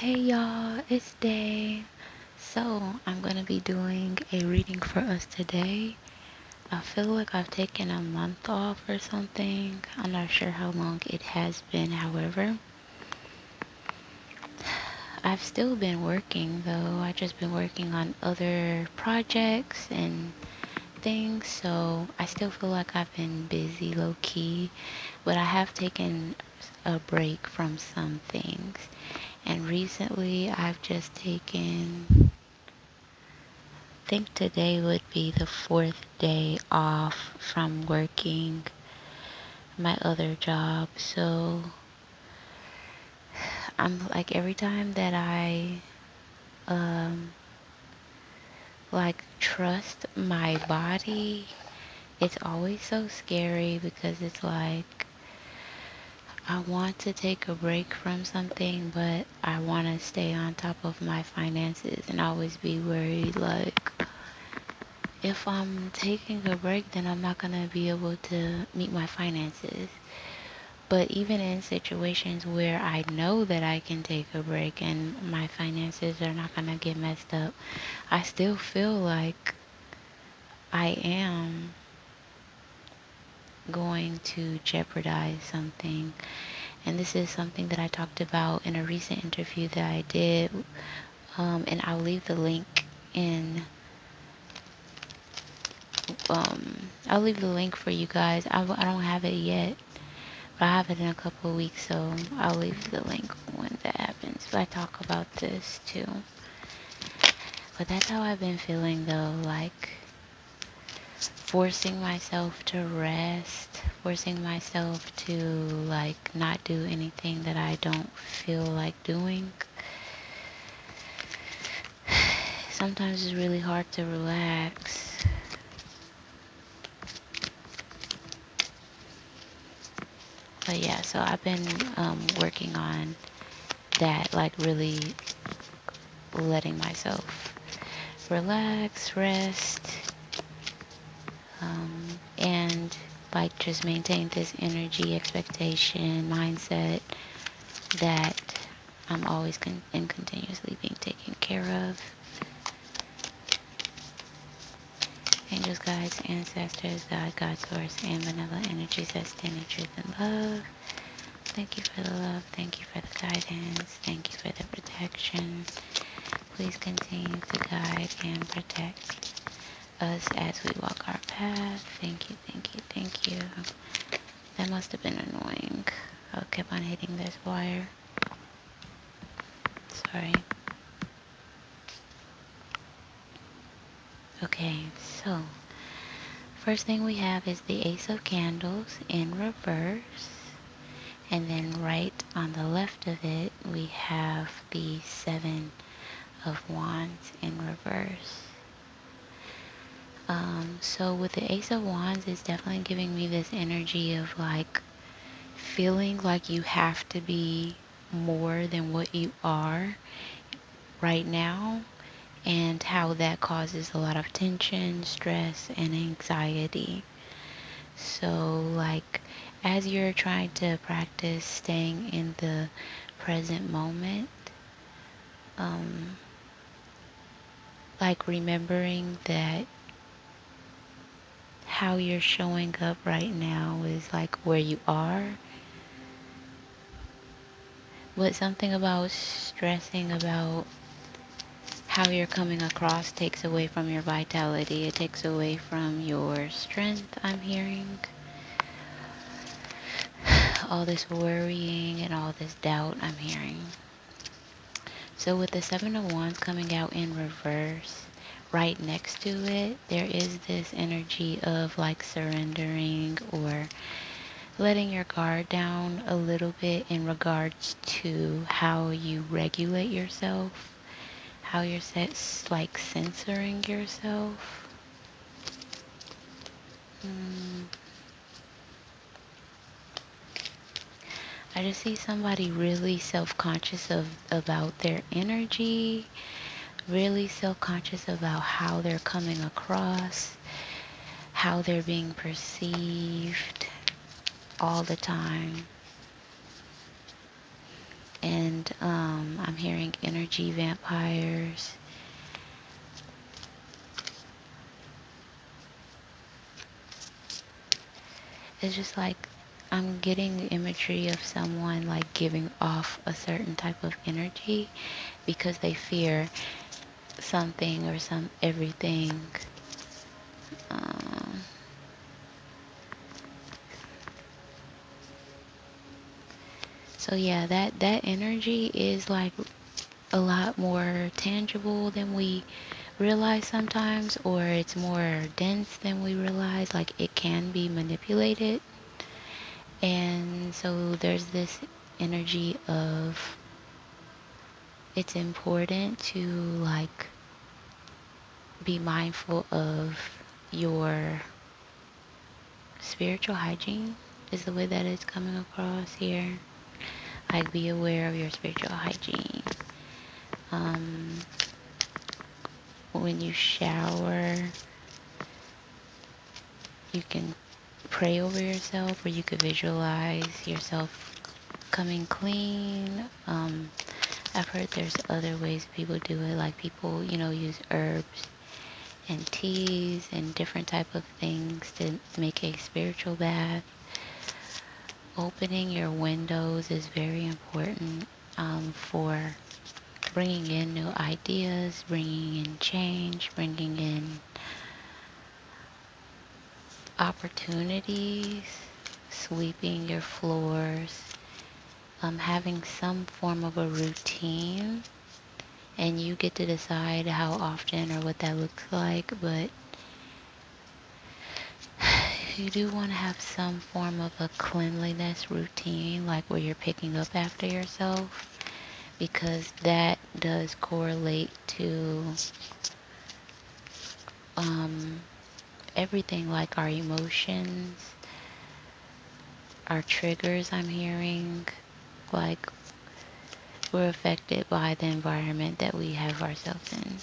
Hey y'all, it's Day. So, I'm gonna be doing a reading for us today. I feel like I've taken a month off or something. I'm not sure how long it has been, however. I've still been working though. I just been working on other projects and things, so I still feel like I've been busy low key, but I have taken a break from some things. And recently I've just taken think today would be the fourth day off from working my other job. So I'm like every time that I um trust my body, it's always so scary because it's like I want to take a break from something, but I want to stay on top of my finances and always be worried like if I'm taking a break, then I'm not going to be able to meet my finances. But even in situations where I know that I can take a break and my finances are not going to get messed up, I still feel like I am going to jeopardize something. And this is something that I talked about in a recent interview that I did. And I'll leave the link in I'll leave the link for you guys. I don't have it yet, but I have it in a couple of weeks, so I'll leave the link when that happens. But I talk about this too. But that's how I've been feeling though, like forcing myself to rest, forcing myself to like not do anything that I don't feel like doing. Sometimes it's really hard to relax. But yeah, so I've been working on that, like really letting myself relax, rest, and like just maintain this energy, expectation, mindset that I'm always and continuously being taken care of. Angels, guides, ancestors, God, source, and vanilla energies that stand in truth and love. Thank you for the love. Thank you for the guidance. Thank you for the protection. Please continue to guide and protect us as we walk our path. Thank you, thank you, thank you. That must have been annoying. I kept on hitting this wire. Sorry. Okay, so first thing we have is the Ace of Candles in reverse. And then right on the left of it, we have the Seven of Wands in reverse. So with the Ace of Wands, it's definitely giving me this energy of like feeling like you have to be more than what you are right now, and how that causes a lot of tension, stress, and anxiety. So, like, as you're trying to practice staying in the present moment, um, like remembering that how you're showing up right now is like where you are, but something about stressing about how you're coming across takes away from your vitality. It takes away from your strength, I'm hearing. All this worrying and all this doubt, I'm hearing. So with the Seven of Wands coming out in reverse, right next to it, there is this energy of like surrendering or letting your guard down a little bit in regards to how you regulate yourself, how you're like censoring yourself. Mm, I just see somebody really self-conscious of about their energy, really self-conscious about how they're coming across, how they're being perceived all the time. And I'm hearing energy vampires. It's just like I'm getting the imagery of someone like giving off a certain type of energy because they fear something or some everything. Um, so yeah, that energy is like a lot more tangible than we realize sometimes, or it's more dense than we realize. Like it can be manipulated. And so there's this energy of it's important to like be mindful of your spiritual hygiene is the way that it's coming across here. Like be aware of your spiritual hygiene. Um, when you shower, you can pray over yourself, or you could visualize yourself coming clean. I've heard there's other ways people do it, like people, use herbs and teas and different type of things to make a spiritual bath. Opening your windows is very important for bringing in new ideas, bringing in change, bringing in opportunities, sweeping your floors, having some form of a routine, and you get to decide how often or what that looks like, but you do want to have some form of a cleanliness routine, like where you're picking up after yourself, because that does correlate to um, everything, like our emotions, our triggers. I'm hearing like we're affected by the environment that we have ourselves in.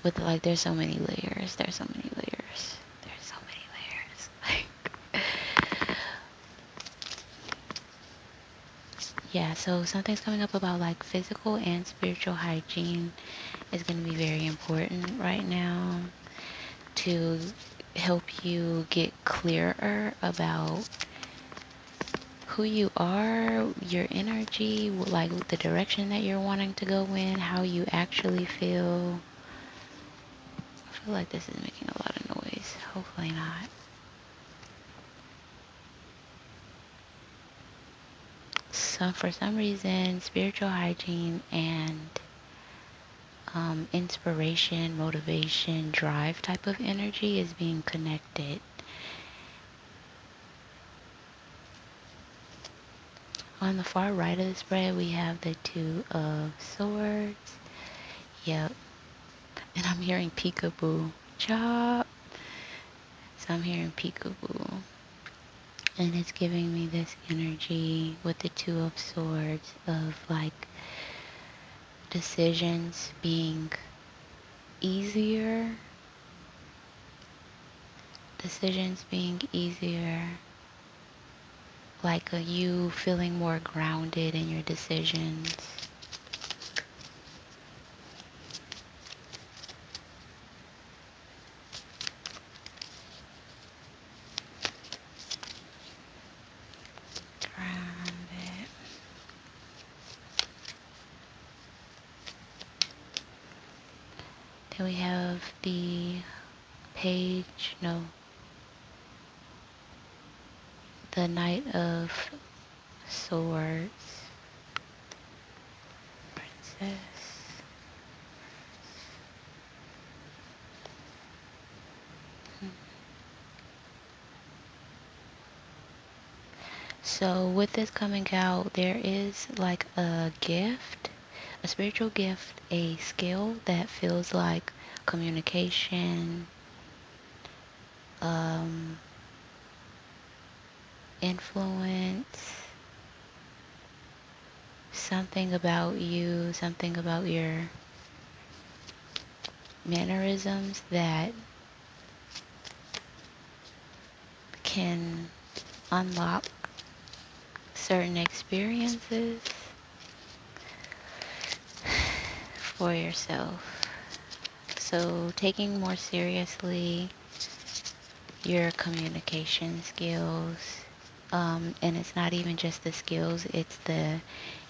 With like, there's so many layers. There's so many layers. There's so many layers. Like, yeah. So something's coming up about like physical and spiritual hygiene is going to be very important right now to help you get clearer about who you are, your energy, like the direction that you're wanting to go in, how you actually feel. I feel like this is making a lot of noise. Hopefully not. So for some reason, spiritual hygiene and inspiration, motivation, drive type of energy is being connected. On the far right of the spread, we have the Two of Swords. Yep. And I'm hearing peekaboo. Chop. So I'm hearing peekaboo. And it's giving me this energy with the Two of Swords of like decisions being easier. Decisions being easier. Like you feeling more grounded in your decisions. Grounded. Then we have the page, no, the Knight of Swords. Princess. So with this coming out, there is like a gift, a spiritual gift, a skill that feels like communication, influence, something about you, something about your mannerisms that can unlock certain experiences. for yourself. So, taking more seriously your communication skills. And it's not even just the skills, it's the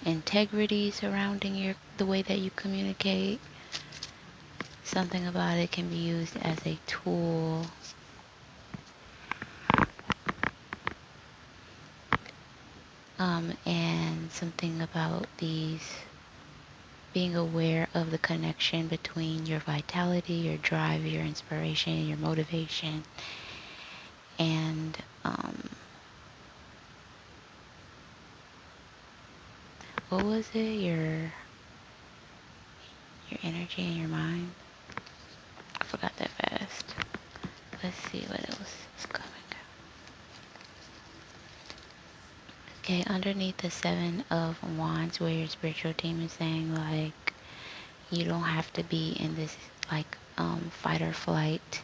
integrity surrounding the way that you communicate. Something about it can be used as a tool. And something about these being aware of the connection between your vitality, your drive, your inspiration, your motivation, and what was it? Your energy and your mind. I forgot that fast. Let's see what else is coming up. Okay, underneath the Seven of Wands, where your spiritual team is saying like you don't have to be in this like fight or flight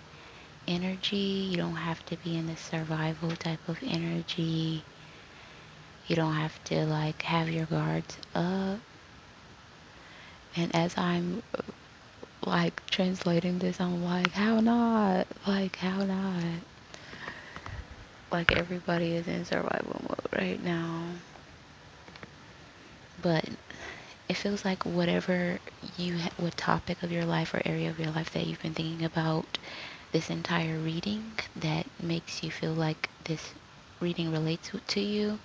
energy. You don't have to be in the survival type of energy. You don't have to like have your guards up. And as I'm like translating this, I'm like, how not? Like, how not? Like, everybody is in survival mode right now. But it feels like whatever what topic of your life or area of your life that you've been thinking about this entire reading that makes you feel like this reading relates to you,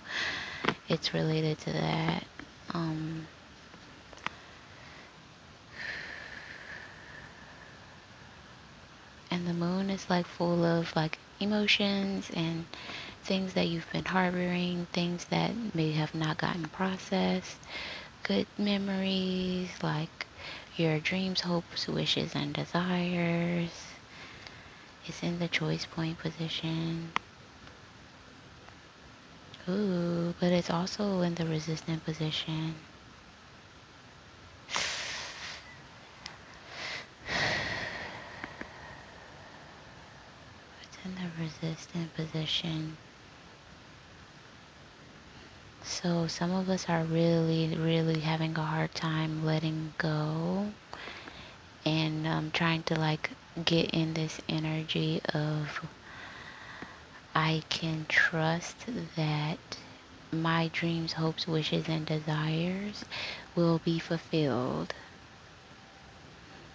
it's related to that. And the moon is like full of like emotions and things that you've been harboring, things that may have not gotten processed, good memories, like your dreams, hopes, wishes, and desires. It's in the choice point position. Ooh, but it's also in the resistant position. It's in the resistant position. So some of us are really, really having a hard time letting go and trying to like get in this energy of I can trust that my dreams, hopes, wishes, and desires will be fulfilled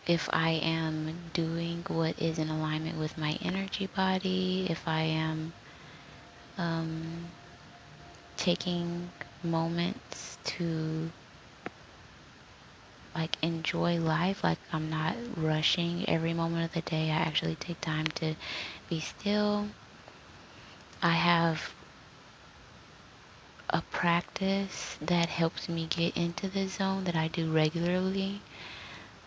if I am doing what is in alignment with my energy body, if I am taking moments to like enjoy life, like I'm not rushing every moment of the day. I actually take time to be still. I have a practice that helps me get into this zone that I do regularly.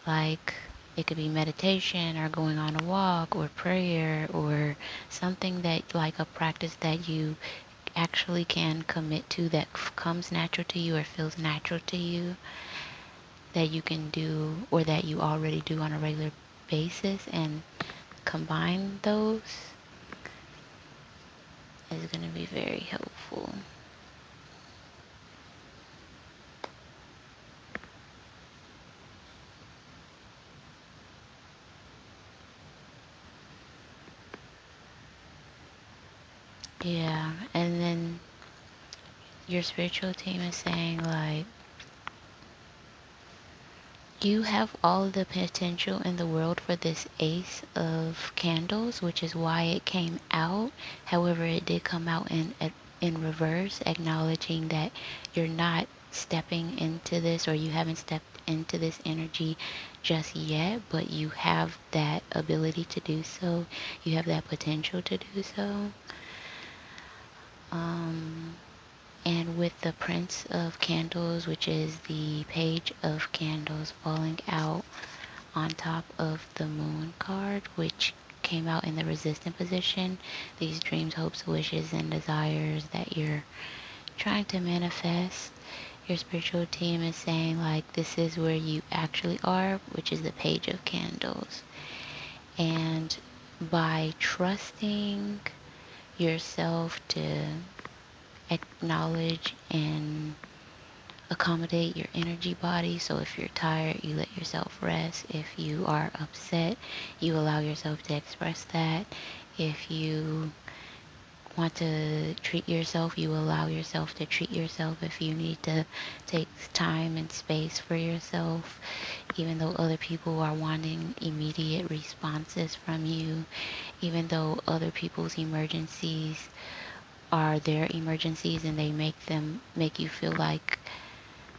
Like it could be meditation or going on a walk or prayer or something that like a practice that you actually can commit to that comes natural to you or feels natural to you, that you can do or that you already do on a regular basis, and combine those is going to be very helpful. Yeah, and then your spiritual team is saying like you have all the potential in the world for this Ace of Candles, which is why it came out. However, it did come out in reverse, acknowledging that you're not stepping into this or you haven't stepped into this energy just yet, but you have that ability to do so. You have that potential to do so. And with the Prince of Candles, which is the Page of Candles falling out on top of the Moon card, which came out in the resistant position, these dreams, hopes, wishes, and desires that you're trying to manifest, your spiritual team is saying like this is where you actually are, which is the Page of Candles. And by trusting yourself to acknowledge and accommodate your energy body. So if you're tired, you let yourself rest. If you are upset, you allow yourself to express that. If you want to treat yourself, you allow yourself to treat yourself. If you need to take time and space for yourself, even though other people are wanting immediate responses from you, even though other people's emergencies are their emergencies and they make you feel like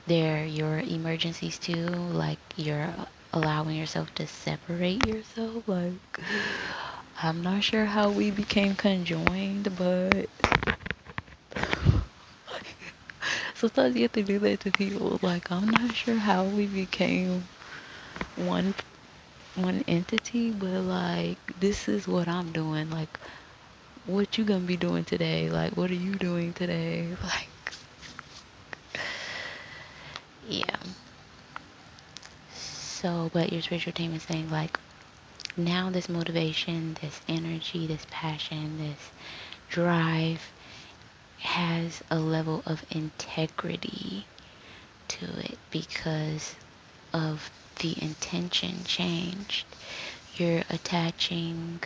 they're your emergencies too, like you're allowing yourself to separate yourself. Like, I'm not sure how we became conjoined, but sometimes you have to do that to people. Like, I'm not sure how we became one one entity, but like this is what I'm doing. Like, what you gonna be doing today? Like, what are you doing today? Like, yeah. So, but your spiritual team is saying like now this motivation, this energy, this passion, this drive has a level of integrity to it because of the intention changed. You're attaching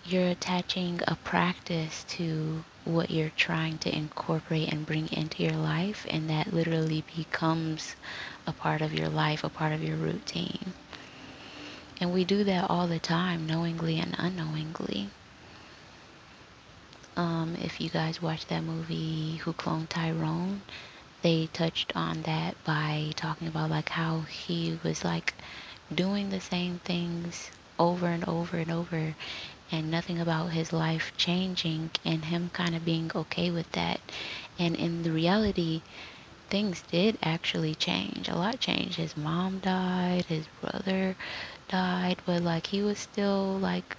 you're attaching a practice to what you're trying to incorporate and bring into your life, and that literally becomes a part of your life, a part of your routine. And we do that all the time, knowingly and unknowingly. If you guys watch that movie Who Cloned Tyrone, they touched on that by talking about like how he was like doing the same things over and over and over and nothing about his life changing and him kind of being okay with that. And in the reality, things did actually change. A lot changed. His mom died, his brother died, but like he was still like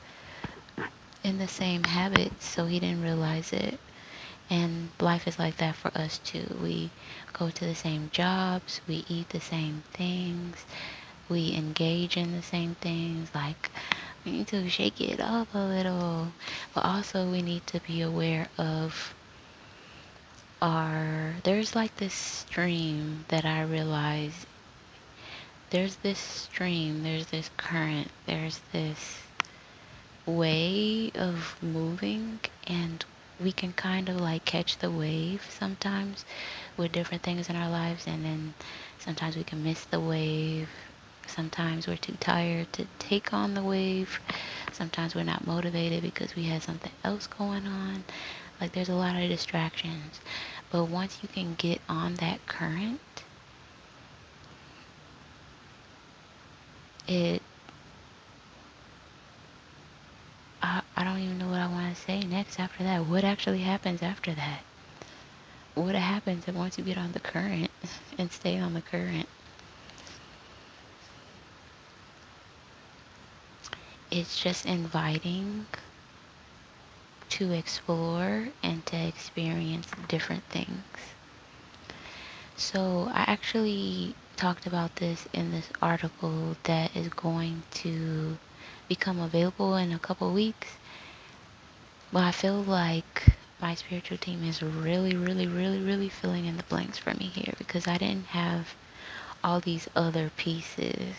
in the same habits, so he didn't realize it. And life is like that for us too. We go to the same jobs, we eat the same things, we engage in the same things. Like, we need to shake it up a little. But also, we need to be aware of there's like this stream that I realize. There's this stream, there's this current, there's this way of moving, and we can kind of like catch the wave sometimes with different things in our lives, and then sometimes we can miss the wave. Sometimes we're too tired to take on the wave. Sometimes we're not motivated because we had something else going on. Like, there's a lot of distractions. But once you can get on that current, it I don't even know what I want to say next after that. What actually happens after that? What happens once you get on the current and stay on the current? It's just inviting to explore and to experience different things. So I actually talked about this in this article that is going to become available in a couple weeks. But I feel like my spiritual team is really, really, really, really filling in the blanks for me here because I didn't have all these other pieces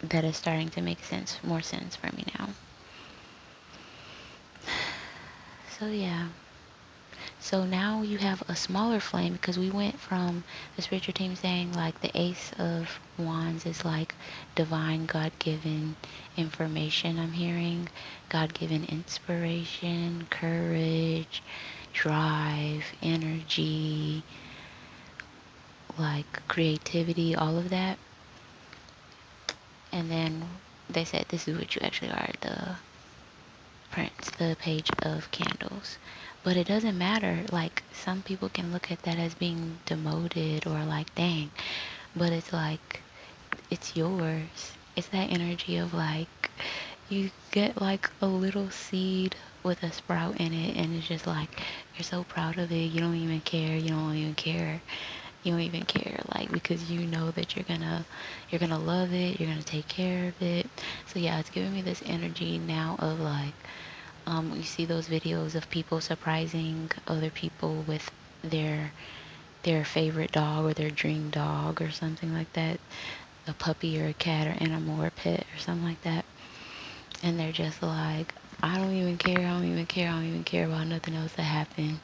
that is starting to make more sense for me now. So yeah. So now you have a smaller flame because we went from the spiritual team saying like the Ace of Wands is like divine God-given information I'm hearing, God-given inspiration, courage, drive, energy, like creativity, all of that. And then they said this is what you actually are, the Prince, the Page of Candles. But it doesn't matter. Like, some people can look at that as being demoted or like, dang. But it's like, it's yours. It's that energy of like, you get like a little seed with a sprout in it, and it's just like, you're so proud of it. You don't even care. You don't even care. You don't even care, like, because you know that you're gonna love it. You're gonna take care of it. So yeah, it's giving me this energy now of like, You see those videos of people surprising other people with their their favorite dog or their dream dog or something like that, a puppy or a cat or animal or pet or something like that. And they're just like, I don't even care, I don't even care, I don't even care about nothing else that happened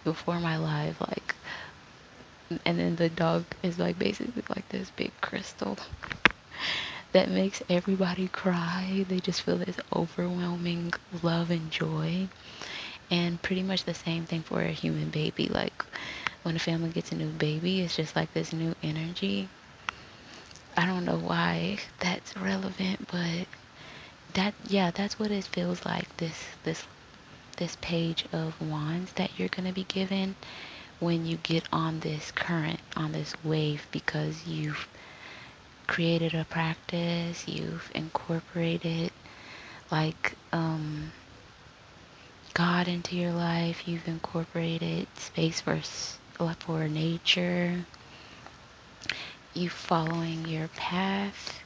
before my life. Like, and then the dog is like basically like this big crystal that makes everybody cry. They just feel this overwhelming love and joy. And pretty much the same thing for a human baby. Like when a family gets a new baby, it's just like this new energy. I don't know why that's relevant, but that's what it feels like. This page of wands that you're gonna be given when you get on this current, on this wave, because you've created a practice, you've incorporated like God into your life, you've incorporated space for nature, you following your path,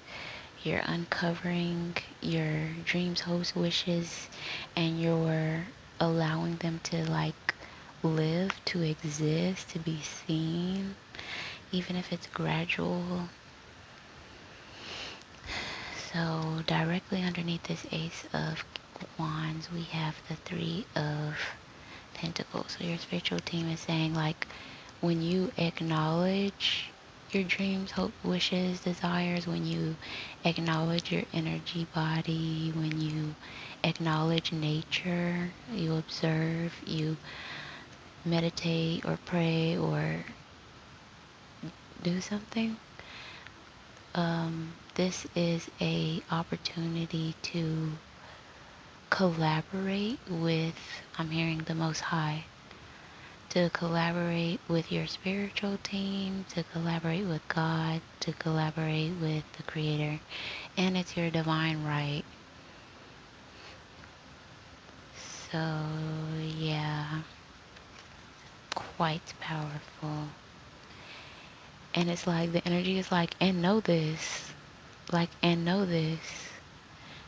you're uncovering your dreams, hopes, wishes, and you're allowing them to like live, to exist, to be seen, even if it's gradual. So directly underneath this Ace of Wands, we have the Three of Pentacles. So your spiritual team is saying like when you acknowledge your dreams, hope, wishes, desires, when you acknowledge your energy body, when you acknowledge nature, you observe, you meditate or pray or do something. This is a opportunity to collaborate with, I'm hearing the Most High, to collaborate with your spiritual team, to collaborate with God, to collaborate with the Creator. And it's your divine right. So, yeah, quite powerful. And it's like the energy is like, and know this. Like, and know this.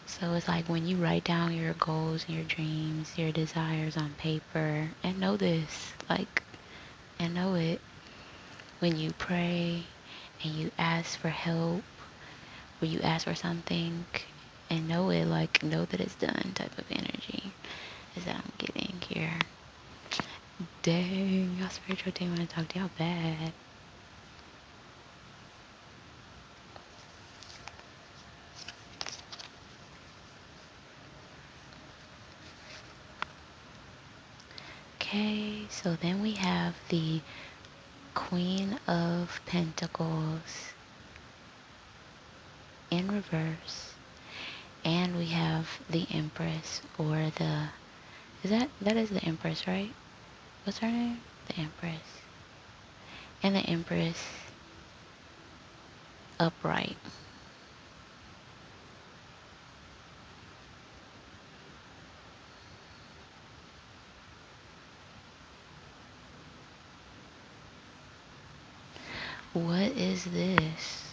So it's like when you write down your goals and your dreams, your desires on paper, and know this. Like, and know it. When you pray and you ask for help, or you ask for something, and know it, like, know that it's done type of energy is that I'm getting here. Dang, y'all spiritual team want to talk to y'all bad. Okay, so then we have the Queen of Pentacles in reverse, and we have the Empress, or the, that is the Empress, right? What's her name? The Empress. And the Empress upright. What is this?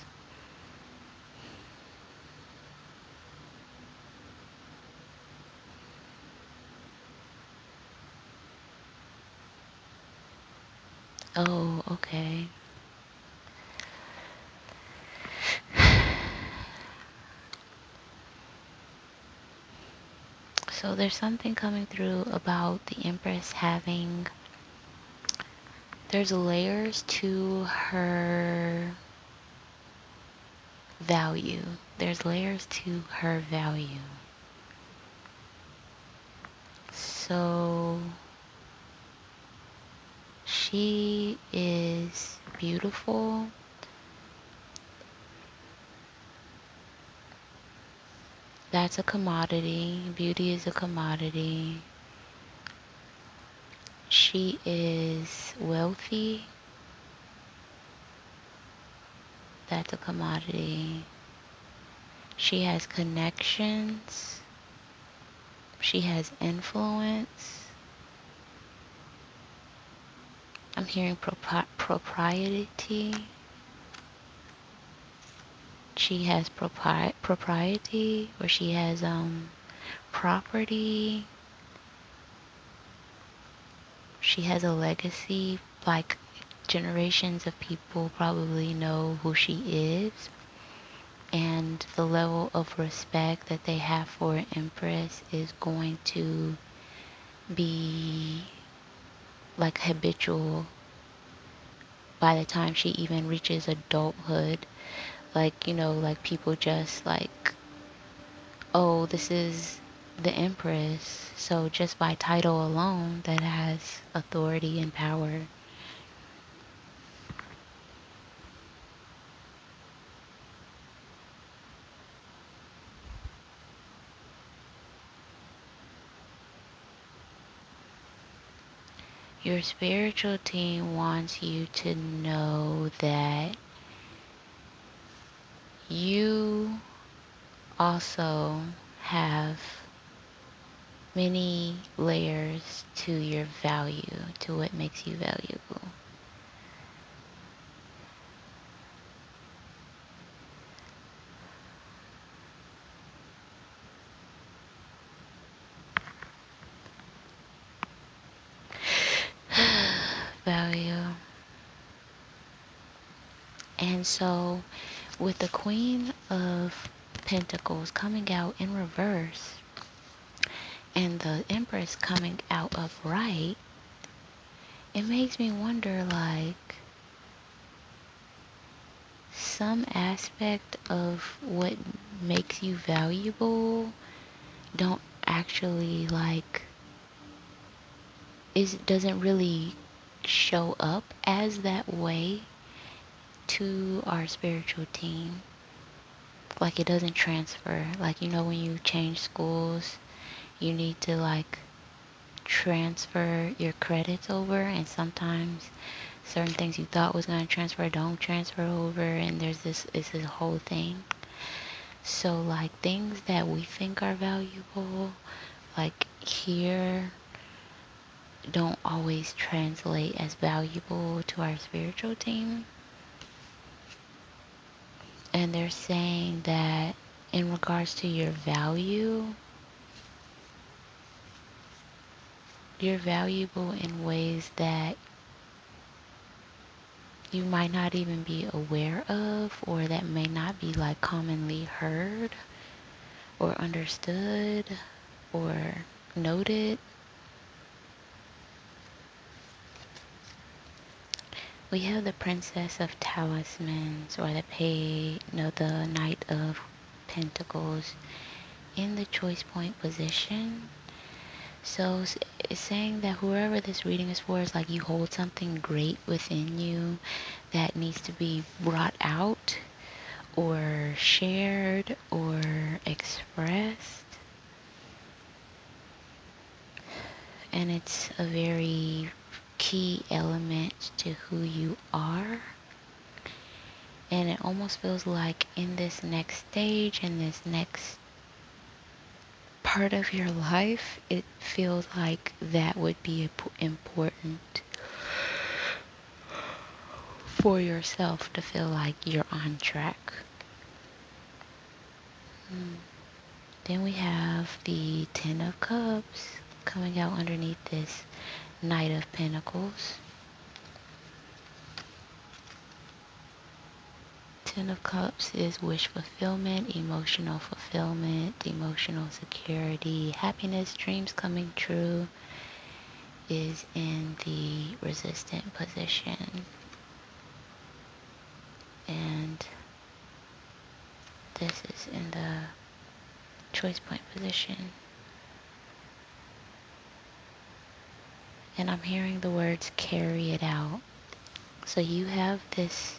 Oh, okay. So there's something coming through about the Empress having, there's layers to her value. There's layers to her value. So she is beautiful. That's a commodity. Beauty is a commodity. She is wealthy. That's a commodity. She has connections. She has influence. I'm hearing propriety. She has propriety, or she has property. she has a legacy, like generations of people probably know who she is, and the level of respect that they have for an empress is going to be like habitual by the time she even reaches adulthood. Like, like people just like, oh, this is the empress. So just by title alone, that has authority and power. Your spiritual team wants you to know that you also have many layers to your value, to what makes you valuable. Value. And so, with the Queen of Pentacles coming out in reverse and the Empress coming out upright, it makes me wonder, like, some aspect of what makes you valuable don't actually, like, doesn't really show up as that way to our spiritual team. Like, it doesn't transfer. Like, when you change schools, you need to, like, transfer your credits over, and sometimes certain things you thought was going to transfer don't transfer over, and it's this whole thing. So, like, things that we think are valuable, like here, don't always translate as valuable to our spiritual team. And they're saying that in regards to your value, you're valuable in ways that you might not even be aware of, or that may not be like commonly heard or understood or noted. We have the Princess of Talismans, or the Knight of Pentacles in the choice point position. So it's saying that whoever this reading is for is like you hold something great within you that needs to be brought out or shared or expressed. And it's a very key element to who you are. And it almost feels like in this next stage, in this next part of your life, it feels like that would be important for yourself to feel like you're on track. Then we have the Ten of Cups coming out underneath this Knight of Pentacles. Ten of Cups is wish fulfillment, emotional security, happiness, dreams coming true, is in the resistant position. And this is in the choice point position. And I'm hearing the words carry it out. So you have this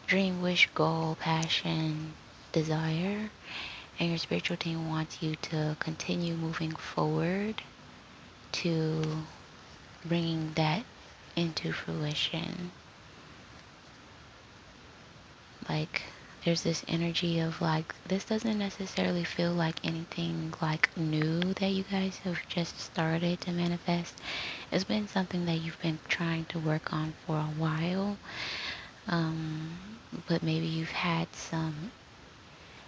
dream, wish, goal, passion, desire, and your spiritual team wants you to continue moving forward to bringing that into fruition. Like, there's this energy of like, this doesn't necessarily feel like anything like new that you guys have just started to manifest. It's been something that you've been trying to work on for a while. But maybe you've had some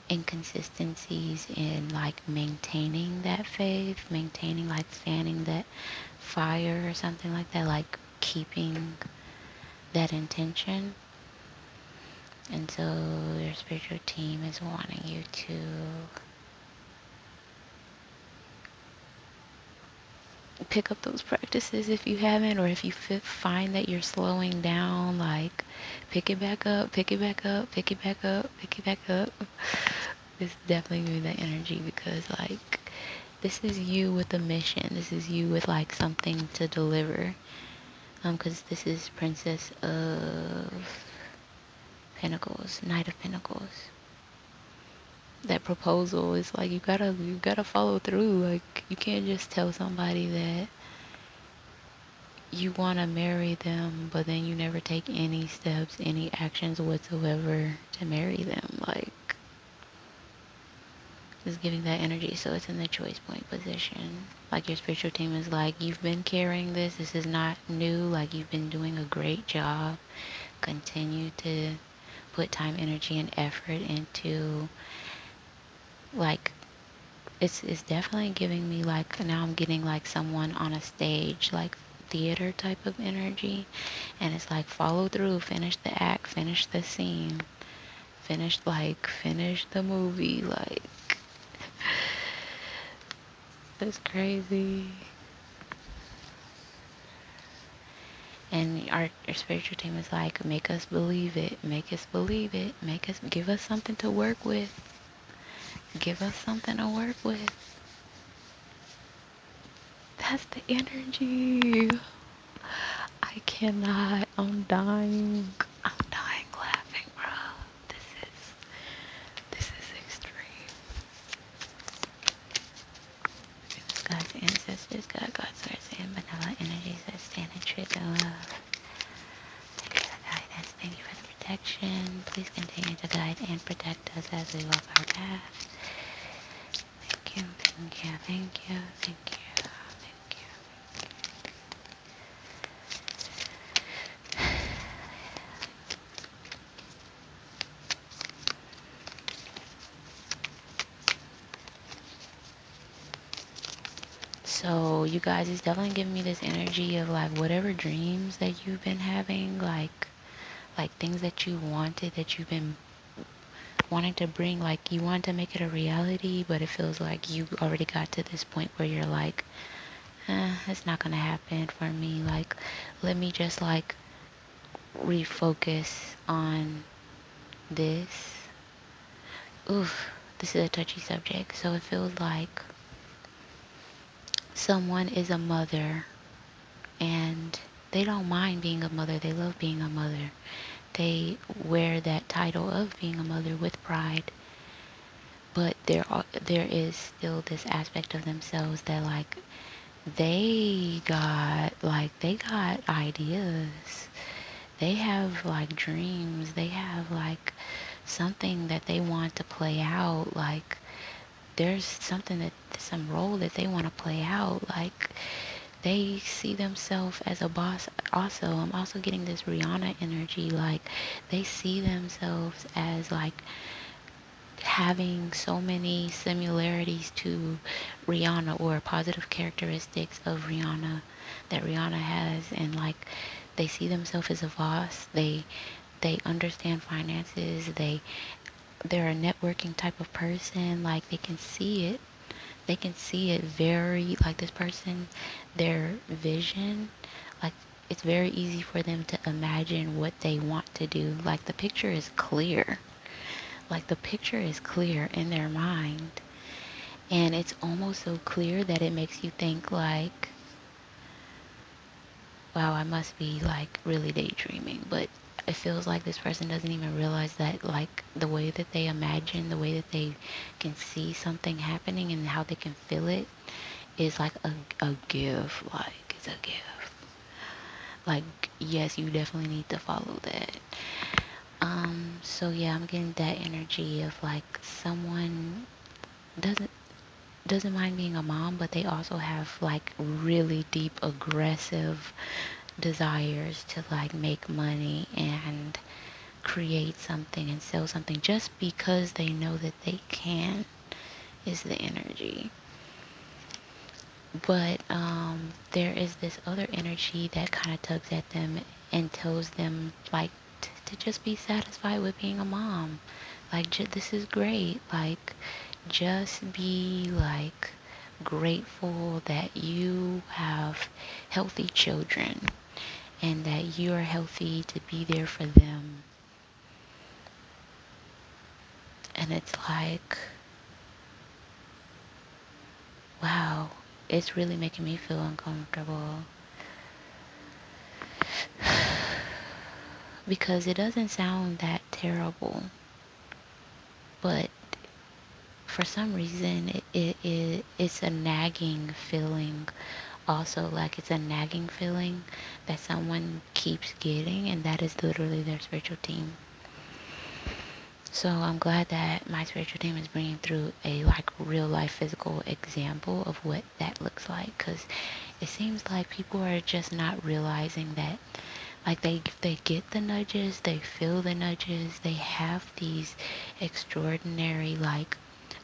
inconsistencies in like maintaining that faith, maintaining like fanning that fire or something like that, like keeping that intention. And so your spiritual team is wanting you to pick up those practices if you haven't, or if you find that you're slowing down, like pick it back up, pick it back up, pick it back up, pick it back up. It's definitely giving that energy because like this is you with a mission. This is you with like something to deliver. Because this is Princess of Pentacles, Knight of Pentacles. That proposal is like you gotta follow through. Like you can't just tell somebody that you want to marry them, but then you never take any steps, any actions whatsoever to marry them. Like, it's giving that energy. So it's in the choice point position. Like, your spiritual team is like, you've been carrying this. This is not new. Like, you've been doing a great job. Continue to put time, energy, and effort into, like, it's definitely giving me like, now I'm getting like someone on a stage, like theater type of energy. And it's like, follow through, finish the act, finish the scene, finish the movie. Like, that's crazy. And our spiritual team is like, make us believe it, make us believe it, give us something to work with, give us something to work with. That's the energy. I cannot. I'm dying. I'm dying laughing, bro. This is extreme. God's ancestors, God, source, and benevolent energies that stand in truth and love. Thank you for the guidance. Thank you for the protection. Please continue to guide and protect us as we walk our path. Thank you, thank you, thank you, thank you. So you guys, it's definitely giving me this energy of like whatever dreams that you've been having, like things that you wanted, that you've been wanting to bring, like you want to make it a reality, but it feels like you already got to this point where you're like, it's not gonna happen for me. Like, let me just like refocus on this. Oof, this is a touchy subject. So it feels like someone is a mother and they don't mind being a mother. They love being a mother. They wear that title of being a mother with pride. But there is still this aspect of themselves that like they got ideas. They have like dreams. They have like something that they want to play out. Like there's some role that they want to play out. Like they see themselves as a boss. Also, I'm also getting this Rihanna energy. Like they see themselves as like having so many similarities to Rihanna, or positive characteristics of Rihanna that Rihanna has, and like they see themselves as a boss. They understand finances. They're a networking type of person. Like they can see it. They can see it very, like this person, their vision, like it's very easy for them to imagine what they want to do. Like the picture is clear. Like the picture is clear in their mind. And it's almost so clear that it makes you think like, wow, I must be like really daydreaming. But it feels like this person doesn't even realize that like the way that they imagine, the way that they can see something happening and how they can feel it is like a gift. Like it's a gift. Like yes, you definitely need to follow that. So yeah, I'm getting that energy of like someone doesn't doesn't mind being a mom, but they also have like really deep aggressive desires to like make money and create something and sell something just because they know that they can, is the energy. But there is this other energy that kind of tugs at them and tells them like to just be satisfied with being a mom. Like this is great. Like just be like grateful that you have healthy children and that you are healthy to be there for them. And it's like, wow, it's really making me feel uncomfortable. Because it doesn't sound that terrible, but for some reason it's a nagging feeling. Also, like it's a nagging feeling that someone keeps getting, and that is literally their spiritual team. So I'm glad that my spiritual team is bringing through a like real life physical example of what that looks like, because it seems like people are just not realizing that, like they get the nudges, they feel the nudges, they have these extraordinary like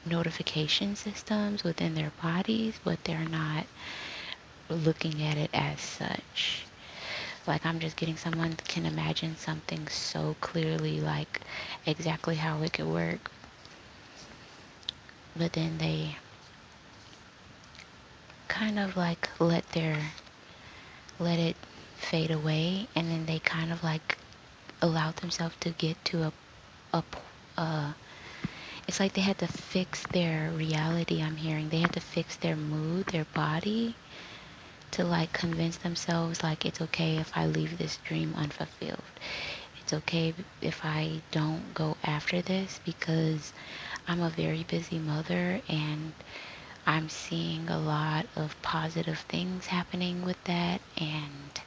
notification systems within their bodies, but they're not looking at it as such. Like I'm just getting someone can imagine something so clearly, like exactly how it could work, but then they kind of like let it fade away, and then they kind of like allow themselves to get to a it's like they had to fix their reality. I'm hearing they had to fix their mood, their body, to like convince themselves like it's okay if I leave this dream unfulfilled. It's okay if I don't go after this because I'm a very busy mother and I'm seeing a lot of positive things happening with that, and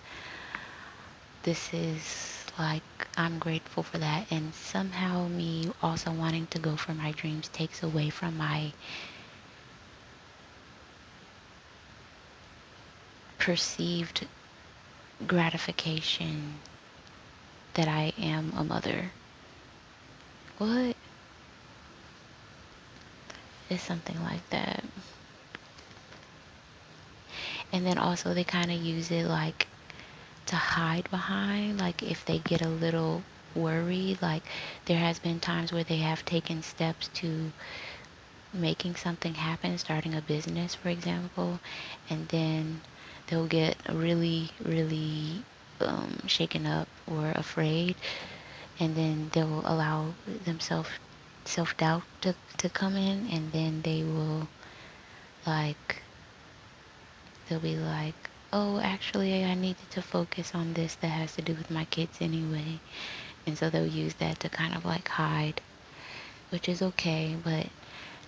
this is like I'm grateful for that. And somehow me also wanting to go for my dreams takes away from my perceived gratification that I am a mother. What? It's something like that. And then also they kind of use it like to hide behind, like if they get a little worried, like there has been times where they have taken steps to making something happen, starting a business for example, and then they'll get really really shaken up or afraid, and then they'll allow themselves self-doubt to come in, and then they will like they'll be like, oh, actually I needed to focus on this that has to do with my kids anyway, and so they'll use that to kind of like hide, which is okay. But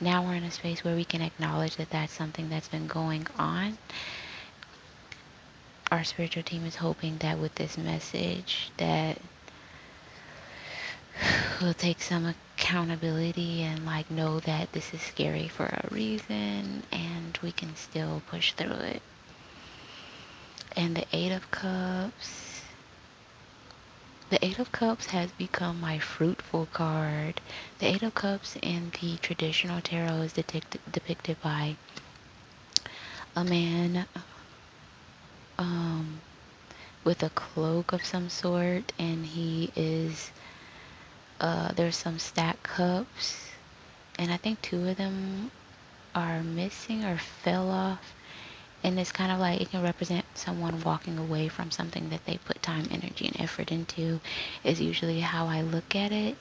now we're in a space where we can acknowledge that that's something that's been going on. Our spiritual team is hoping that with this message that we'll take some accountability and like know that this is scary for a reason and we can still push through it. And the Eight of Cups has become my fruitful card. The Eight of Cups in the traditional tarot is depicted by a man um, with a cloak of some sort, and he is, there's some stacked cups, and I think two of them are missing or fell off. And it's kind of like it can represent someone walking away from something that they put time, energy, and effort into, is usually how I look at it.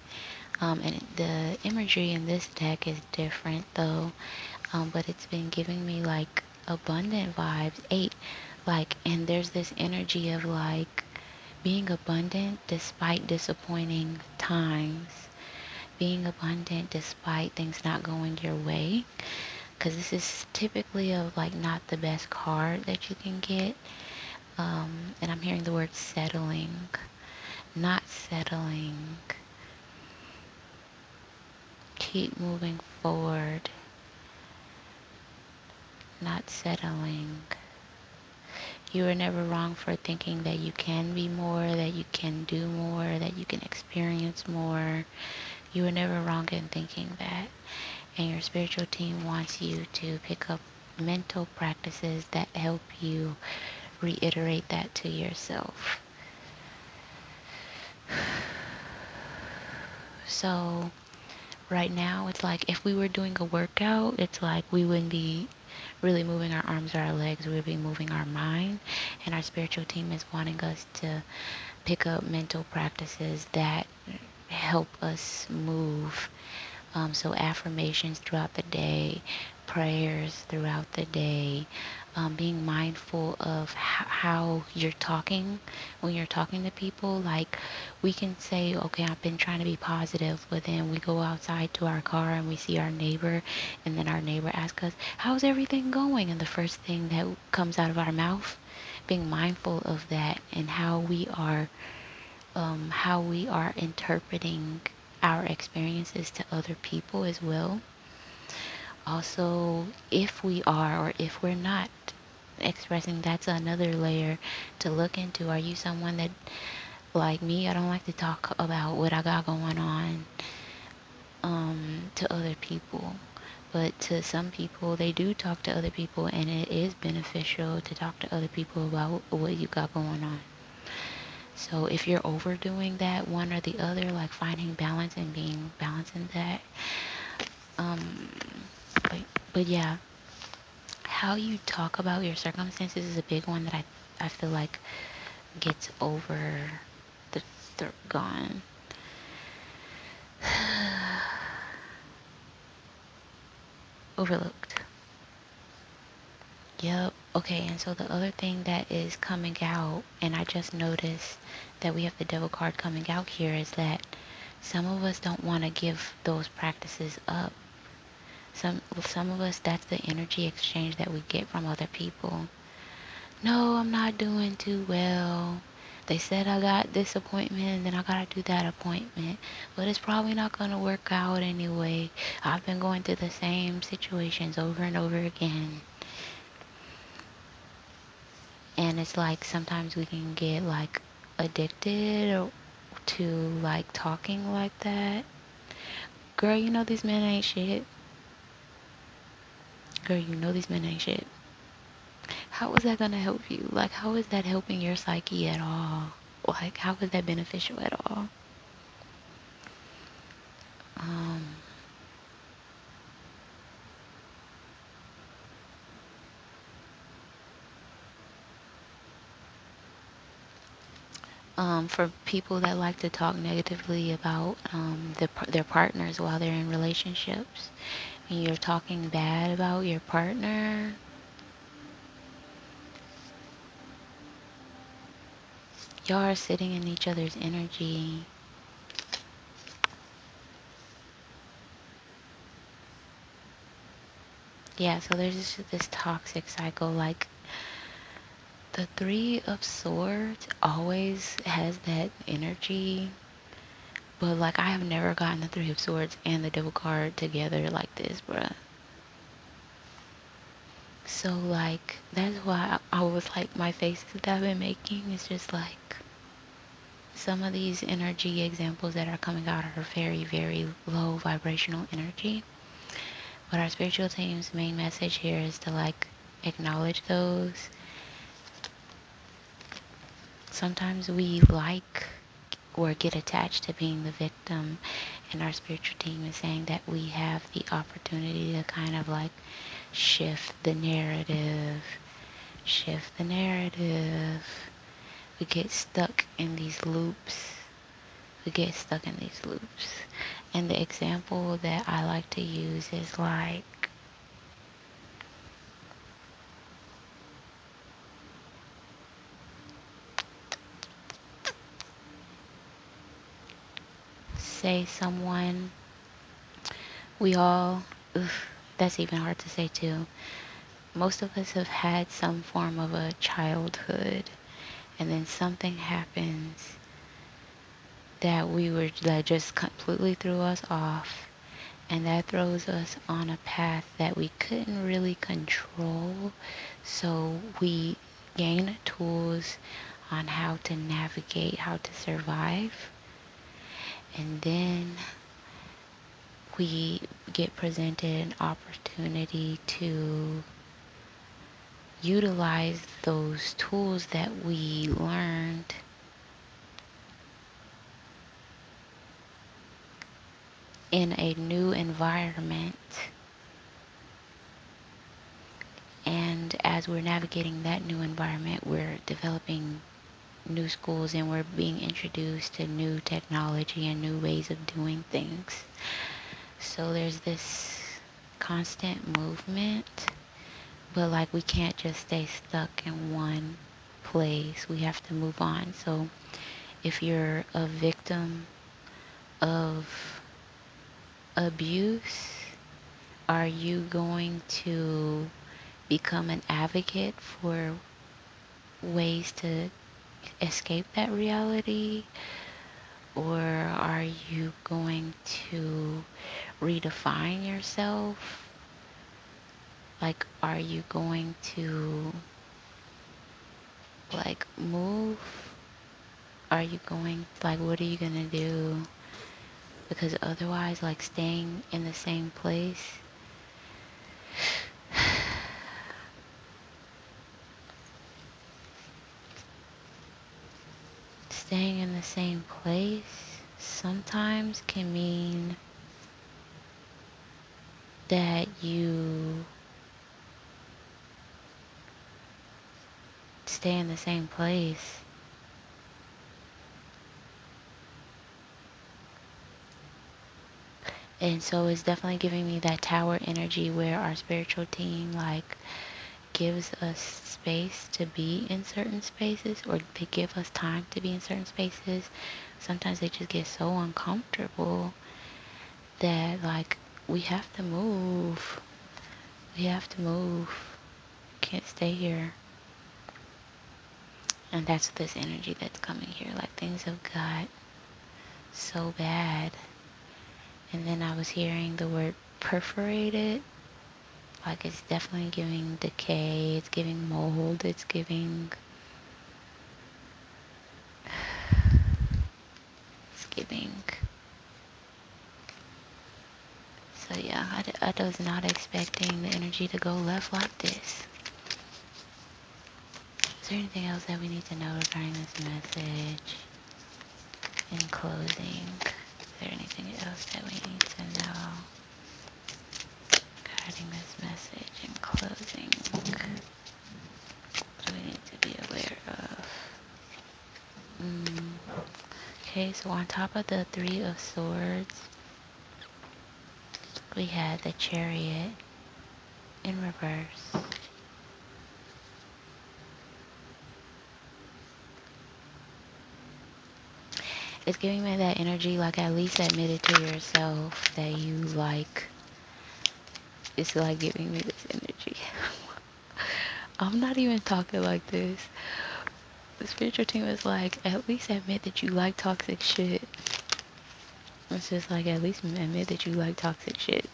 And the imagery in this deck is different though, but it's been giving me like abundant vibes. Eight, like, and there's this energy of like being abundant despite disappointing times, being abundant despite things not going your way, because this is typically of like not the best card that you can get. And I'm hearing the word settling, not settling. Keep moving forward, not settling. You were never wrong for thinking that you can be more, that you can do more, that you can experience more. You were never wrong in thinking that. And your spiritual team wants you to pick up mental practices that help you reiterate that to yourself. So right now, it's like if we were doing a workout, it's like we wouldn't be really moving our arms or our legs, we would be moving our mind. And our spiritual team is wanting us to pick up mental practices that help us move. So affirmations throughout the day, prayers throughout the day, being mindful of how you're talking when you're talking to people. Like we can say, okay, I've been trying to be positive, but then we go outside to our car and we see our neighbor, and then our neighbor asks us, how's everything going? And the first thing that comes out of our mouth, being mindful of that and how we are interpreting our experiences to other people as well. Also, if we are or if we're not expressing, that's another layer to look into. Are you someone that, like me, I don't like to talk about what I got going on to other people. But to some people, they do talk to other people, and it is beneficial to talk to other people about what you got going on. So if you're overdoing that one or the other, like finding balance and being balanced in that, um, but, but yeah, how you talk about your circumstances is a big one that I feel like gets the, gone. Overlooked. Yep. Okay, and so the other thing that is coming out, and I just noticed that we have the devil card coming out here, is that some of us don't want to give those practices up. Some of us, that's the energy exchange that we get from other people. No, I'm not doing too well. They said I got this appointment and then I gotta do that appointment. But it's probably not gonna work out anyway. I've been going through the same situations over and over again. And it's like sometimes we can get like addicted to like talking like that. Girl, you know these men ain't shit. Girl, you know these men ain't shit. How is that gonna help you? Like, how is that helping your psyche at all? Like, how is that beneficial at all? Um, for people that like to talk negatively about their partners while they're in relationships, when you're talking bad about your partner, y'all are sitting in each other's energy. Yeah, so there's just this toxic cycle. Like, the Three of Swords always has that energy. But like I have never gotten the Three of Swords and the Devil card together like this, bruh. So like that's why I was like my faces that I've been making is just like some of these energy examples that are coming out are very, very low vibrational energy. But our spiritual team's main message here is to like acknowledge those. Sometimes we like or get attached to being the victim, and our spiritual team is saying that we have the opportunity to kind of like shift the narrative. Shift the narrative. We get stuck in these loops. We get stuck in these loops. And the example that I like to use is like, say someone, we all, ugh, that's even hard to say too. Most of us have had some form of a childhood, and then something happens that just completely threw us off, and that throws us on a path that we couldn't really control. So we gain tools on how to navigate, how to survive. And then we get presented an opportunity to utilize those tools that we learned in a new environment. And as we're navigating that new environment, we're developing new schools and we're being introduced to new technology and new ways of doing things. So there's this constant movement, but like we can't just stay stuck in one place. We have to move on. So if you're a victim of abuse, are you going to become an advocate for ways to escape that reality? Or are you going to redefine yourself? Like, are you going to like move? Are you going, like, what are you gonna do? Because otherwise, like, staying in the same place, staying in the same place sometimes can mean that you stay in the same place. And so it's definitely giving me that tower energy where our spiritual team like gives us space to be in certain spaces, or they give us time to be in certain spaces. Sometimes they just get so uncomfortable that like we have to move. We have to move. Can't stay here. And that's this energy that's coming here. Like things have got so bad. And then I was hearing the word perforated. Like it's definitely giving decay, it's giving mold, it's giving so yeah, I was not expecting the energy to go left like this. Is there anything else that we need to know regarding this message in closing? Is there anything else that we need to know regarding this message in closing? What do we need to be aware of? Okay, so on top of the Three of Swords, we had the Chariot in reverse. It's giving me that energy, like at least admit it to yourself that you like, it's like giving me this energy. I'm not even talking like this. The spiritual team is like, at least admit that you like toxic shit. It's just like, at least admit that you like toxic shit.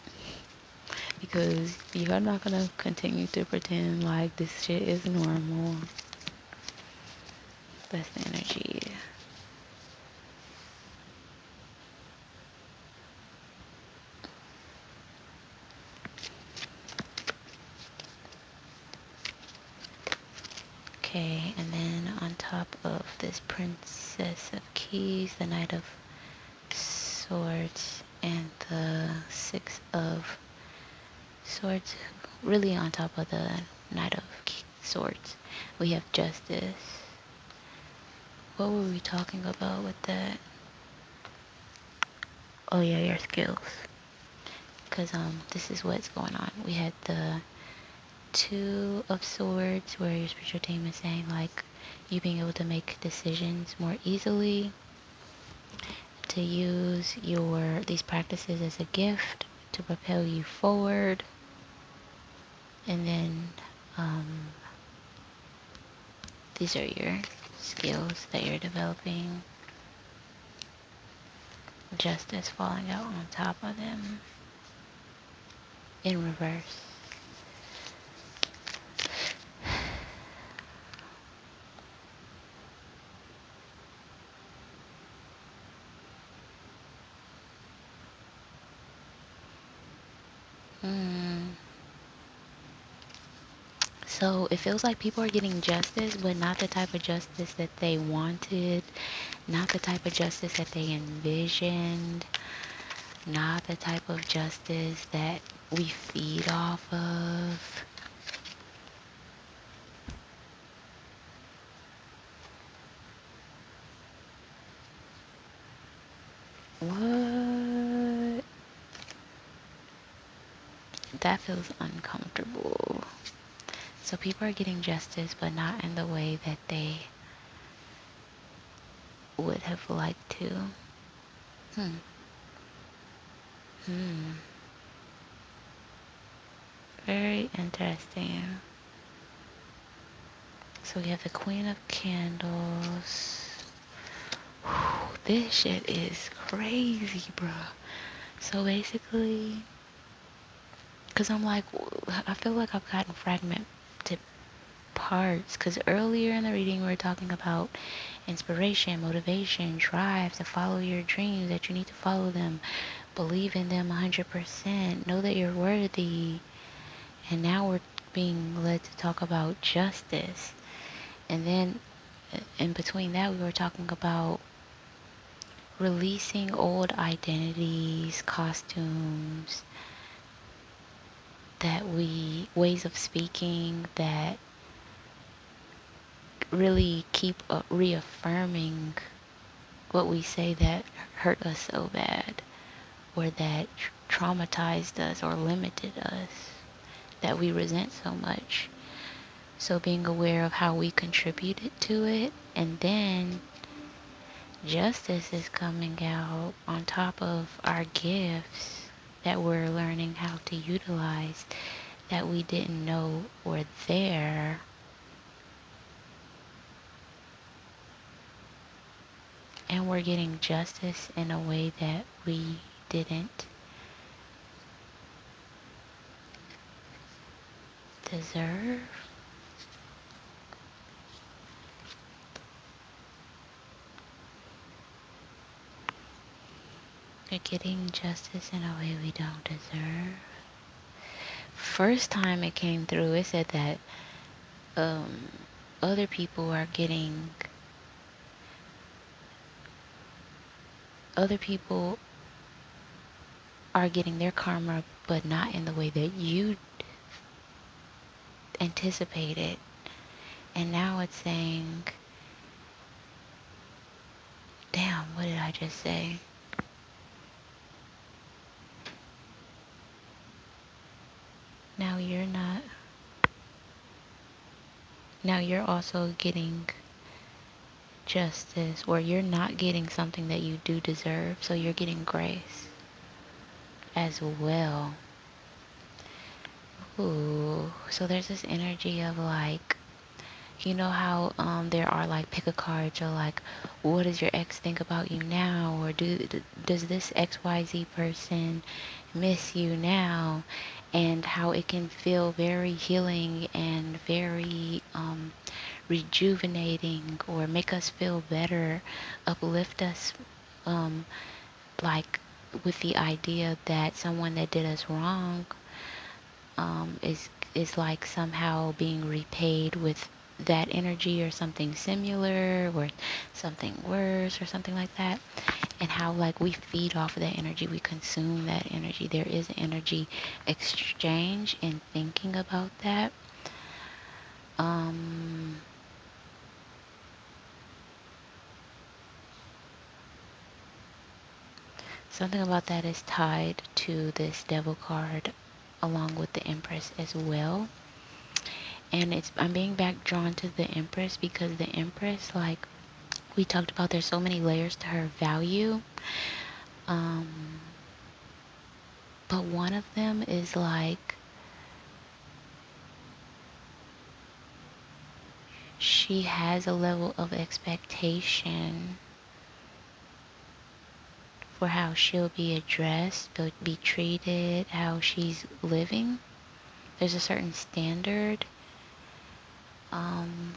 Because you're not gonna continue to pretend like this shit is normal. That's the energy. Okay, and then on top of this Princess of Keys, the Knight of Swords, and the Six of Swords, really on top of the Knight of Swords, we have Justice. What were we talking about with that? Oh yeah, your skills. Because this is what's going on. We had the Two of Swords, where your spiritual team is saying like you being able to make decisions more easily, to use these practices as a gift to propel you forward. And then these are your skills that you're developing. Justice falling out on top of them in reverse. Hmm. So it feels like people are getting justice, but not the type of justice that they wanted, not the type of justice that they envisioned, not the type of justice that we feed off of. What? That feels uncomfortable. So people are getting justice, but not in the way that they would have liked to. Hmm. Hmm. Very interesting. So we have the Queen of Candles. Whew, this shit is crazy, bruh. So basically, because I'm like, I feel like I've gotten fragmented parts. Because earlier in the reading, we were talking about inspiration, motivation, drive to follow your dreams, that you need to follow them, believe in them 100%, know that you're worthy. And now we're being led to talk about justice. And then in between that, we were talking about releasing old identities, costumes, ways of speaking that really keep reaffirming what we say that hurt us so bad, or that traumatized us or limited us, that we resent so much. So being aware of how we contributed to it, and then justice is coming out on top of our gifts that we're learning how to utilize, that we didn't know were there. And we're getting justice in a way that we didn't deserve. We're getting justice in a way we don't deserve. First time it came through, it said that um, other people are getting, other people are getting their karma, but not in the way that you anticipated. And now it's saying, damn, what did I just say? Now you're not, now you're also getting justice, or you're not getting something that you do deserve, so you're getting grace as well. Ooh, so there's this energy of like, you know how there are like pick a card, or like, what does your ex think about you now, or does this XYZ person miss you now, and how it can feel very healing and very rejuvenating, or make us feel better, uplift us, um, like with the idea that someone that did us wrong is like somehow being repaid with that energy, or something similar, or something worse, or something like that. And how like we feed off of that energy, we consume that energy. There is an energy exchange in thinking about that. um Something about that is tied to this devil card, along with the Empress as well. And I'm being back drawn to the Empress, because the Empress, like we talked about, there's so many layers to her value. um but one of them is like, she has a level of expectation for how she'll be addressed, be treated, how she's living. There's a certain standard. um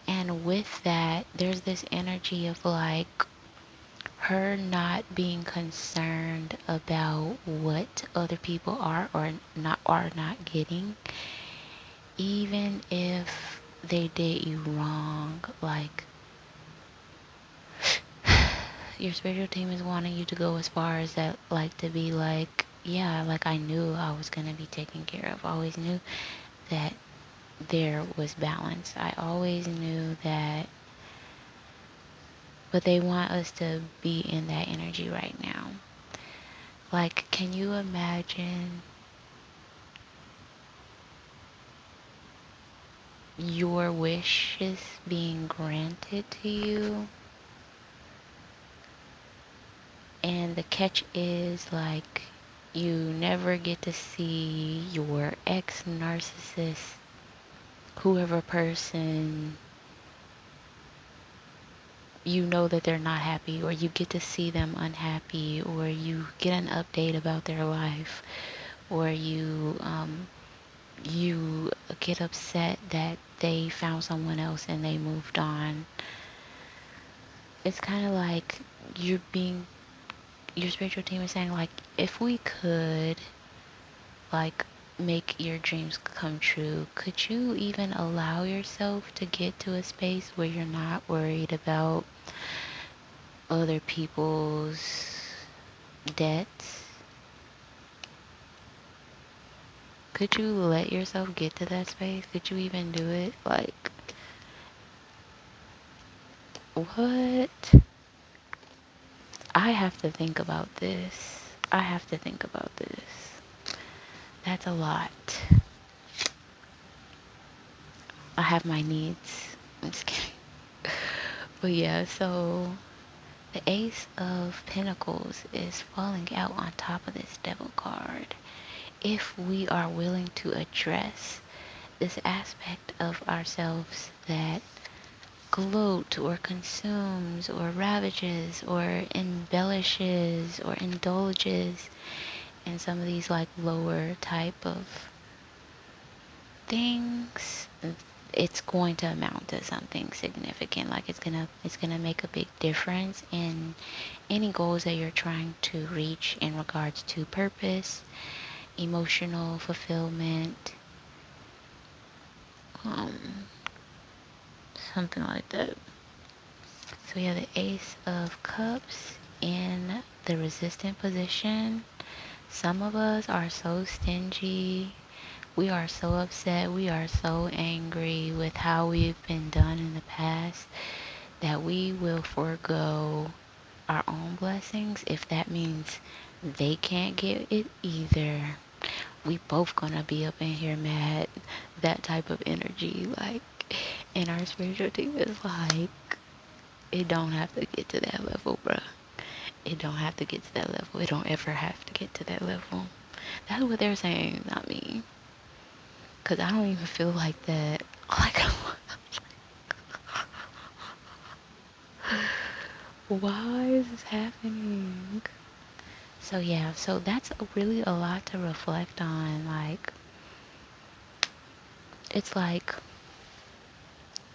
And with that, there's this energy of like, her not being concerned about what other people are not getting, even if they did you wrong. Like, your spiritual team is wanting you to go as far as that, like, to be like, yeah, like, I knew I was gonna be taken care of. I always knew that there was balance. I always knew that. But they want us to be in that energy right now. Like, can you imagine your wishes being granted to you? And the catch is, like, you never get to see your ex narcissist, whoever person, you know that they're not happy, or you get to see them unhappy, or you get an update about their life, or you get upset that they found someone else and they moved on. It's kind of like you're being, your spiritual team is saying, like, if we could, like, make your dreams come true, could you even allow yourself to get to a space where you're not worried about other people's debts? Could you let yourself get to that space? Could you even do it? Like, what? I have to think about this. I have to think about this. That's a lot. I have my needs. I'm just kidding. But yeah, so the Ace of Pentacles is falling out on top of this Devil card. If we are willing to address this aspect of ourselves that gloat or consumes or ravages or embellishes or indulges in some of these, like, lower type of things, it's going to amount to something significant. Like, it's gonna make a big difference in any goals that you're trying to reach in regards to purpose, emotional fulfillment, um, something like that. So yeah, the Ace of Cups in the resistant position. Some of us are so stingy. We are so upset. We are so angry with how we've been done in the past that we will forego our own blessings if that means they can't get it either. We both gonna be up in here mad. That type of energy, like, and our spiritual team is like, it don't have to get to that level, bruh. It don't have to get to that level. It don't ever have to get to that level. That's what they're saying, not me. Cause I don't even feel like that. Like, why is this happening? So yeah, so that's really a lot to reflect on. Like, it's like,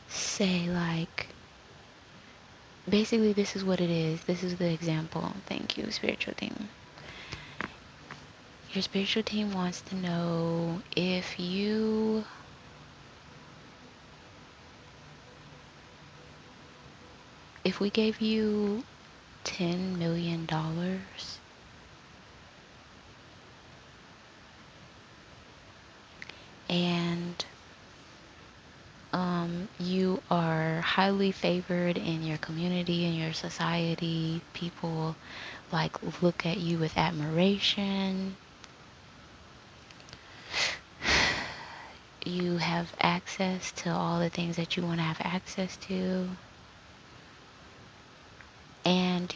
say, like, basically this is what it is. This is the example. Thank you, spiritual team. Your spiritual team wants to know if we gave you $10 million and you are highly favored in your community, in your society, people, like, look at you with admiration, you have access to all the things that you want to have access to, and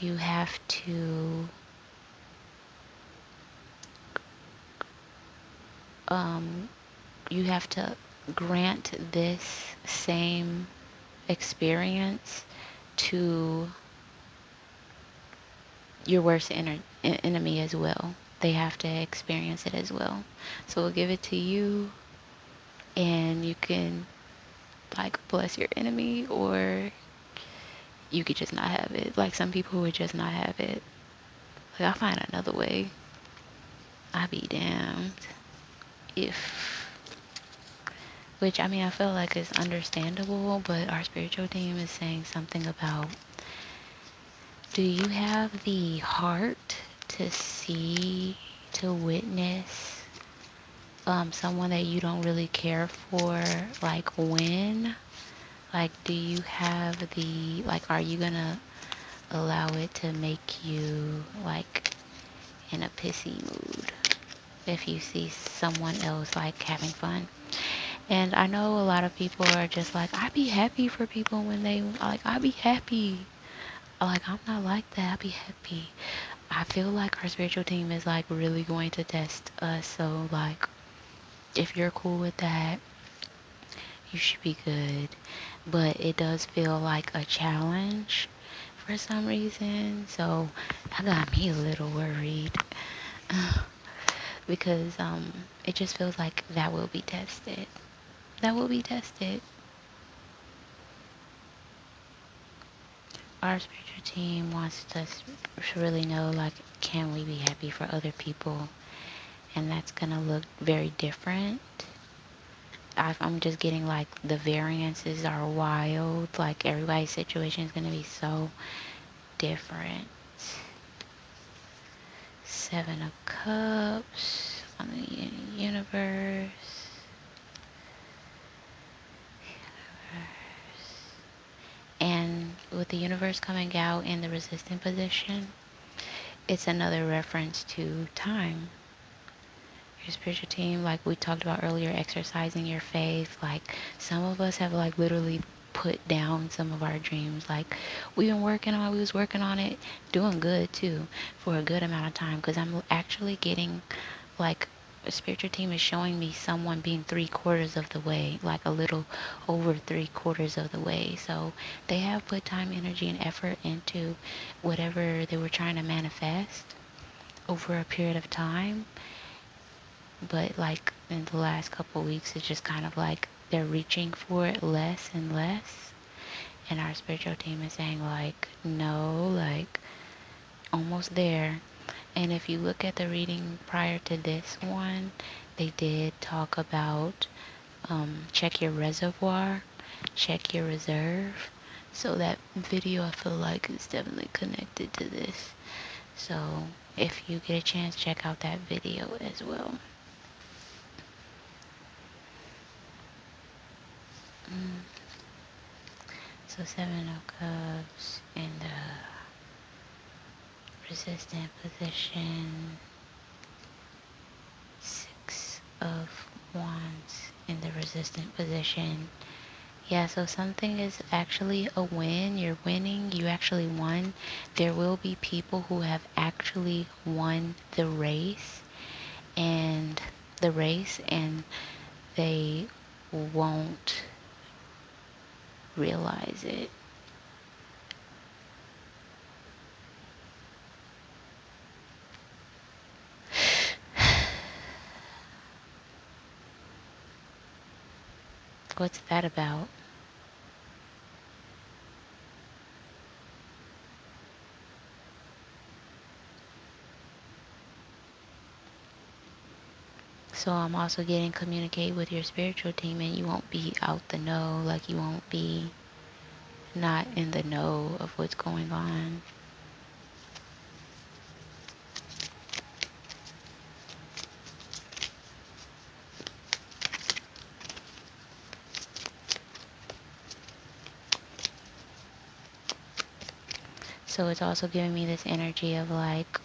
um you have to grant this same experience to your worst enemy as well. They have to experience it as well. So we'll give it to you, and you can, like, bless your enemy, or you could just not have it. Like some people would just not have it. Like I'll find another way. I'd be damned if, which I mean, I feel like it's understandable, but our spiritual team is saying something about, do you have the heart to see, to witness someone that you don't really care for, like win? Like, do you have the, like, are you gonna allow it to make you, like, in a pissy mood if you see someone else, like, having fun? And I know a lot of people are just like, I be happy for people when they, like, I be happy. Like, I'm not like that. I be happy. I feel like our spiritual team is, like, really going to test us. So, like, if you're cool with that, you should be good. But it does feel like a challenge for some reason. So, that got me a little worried. Because it just feels like that will be tested. That will be tested. Our spiritual team wants us to really know, like, can we be happy for other people? And that's gonna look very different. I'm just getting like the variances are wild. Like everybody's situation is gonna be so different. Seven of Cups on the universe. And with the universe coming out in the resistant position, it's another reference to time. Your spiritual team, like we talked about earlier, exercising your faith. Like some of us have like literally put down some of our dreams. Like we was working on it, doing good too, for a good amount of time. Because I'm actually getting like a spiritual team is showing me someone being 3/4 of the way, like a little over 3/4 of the way. So they have put time, energy, and effort into whatever they were trying to manifest over a period of time. But like in the last couple weeks, it's just kind of like they're reaching for it less and less. And our spiritual team is saying like, no, like almost there. And if you look at the reading prior to this one, they did talk about check your reservoir, check your reserve. So that video I feel like is definitely connected to this. So if you get a chance, check out that video as well. So Seven of Cups in the resistant position. Six of Wands in the resistant position. Yeah, so something is actually a win. You're winning. You actually won. There will be people who have actually won the race and they won't realize it. What's that about? So I'm also getting communicate with your spiritual team and you won't be out the know, like you won't be not in the know of what's going on. So it's also giving me this energy of like